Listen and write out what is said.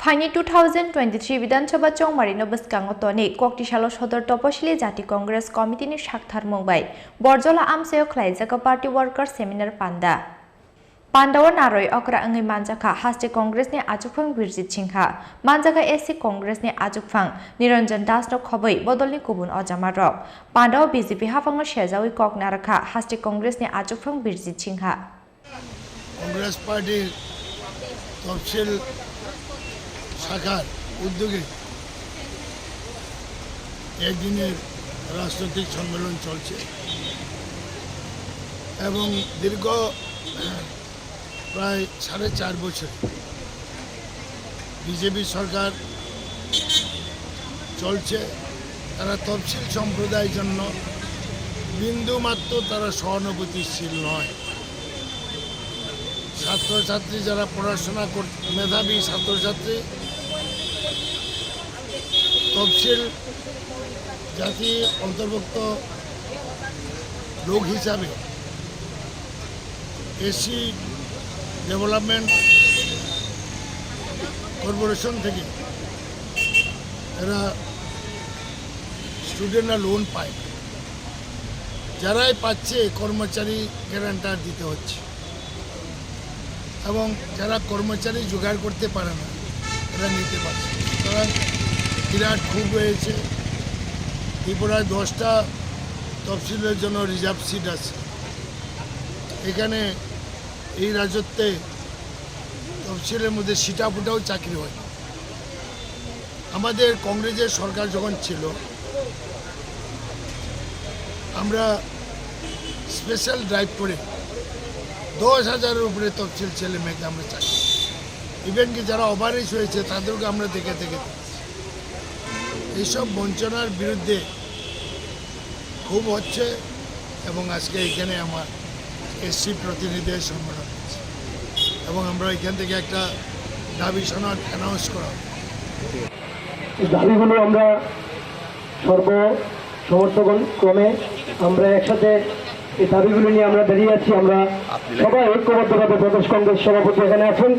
ফাইনি 2023 বিধানসভা চৌমারিনো বসকাঙ্গতনি ককটিশালো সদর তপশিলি জাতি কংগ্রেস কমিটিনি সাকথারমুং বাই বরজলা আমচাio Khlaijakha পার্টি ওয়ার্কার সেমিনার পান্ডা Pandawa naroi okra angai manjaka haste Congress ni ajukphang Birjit Singha manjaka SC Congress ni ajukphang Niranjan Das no khoboi bodolni kubun ojamarok Pandawa BJP hafang shejawi kok narakha haste Congress ni ajukphang Birjit Singha Congress party তফসিল শাখার উদ্যোগে একদিনের রাজনৈতিক সম্মেলন চলছে এবং দীর্ঘ প্রায় 4.5 বছর বিজেপি সরকার চলছে তারা তফসিল সম্প্রদায়ের জন্য বিন্দুমাত্র তারা সহানুভূতিশীল নয় ছাত্রছাত্রী যারা পড়াশোনা মেধাবী ছাত্রছাত্রী তফসিল জাতি অন্তর্ভুক্ত লোক হিসাবে এসি ডেভেলপমেন্ট কর্পোরেশন থেকে এরা স্টুডেন্টরা লোন পায় যারাই পাচ্ছে কর্মচারী গ্যারান্টার দিতে হচ্ছে এবং যারা কর্মচারী জোগাড় করতে পারে না এরা নিতে পারছে সুতরাং বিরাট ক্ষোভ রয়েছে ত্রিপুরায় 10টা তফসিলের জন্য রিজার্ভ সিট আছে এখানে এই রাজত্বে তফসিলের মধ্যে সিটাফুটাও চাকরি হয় আমাদের কংগ্রেসের সরকার যখন ছিল আমরা স্পেশাল ড্রাইভ করে 10,000-এর উপরে তফসিল ছেলে মেয়েকে আমরা চাকরি ইভেন কি যারা ওভারেজ হয়েছে তাদেরকে আমরা দেখে এইসব বঞ্চনার বিরুদ্ধে খুব হচ্ছে এবং আজকে এখানে আমার এসসি প্রতিনিধিদের সম্মেলন হচ্ছে এবং আমরা এখান থেকে একটা দাবি সনদ অ্যানাউন্স করা দাবিগুলো আমরা সমর্থন ক্রমে আমরা একসাথে এই দাবিগুলো নিয়ে আমরা বেরিয়ে যাচ্ছি আমরা সবাই ঐক্যবদ্ধভাবে প্রদেশ কংগ্রেস সভাপতি এখানে আছেন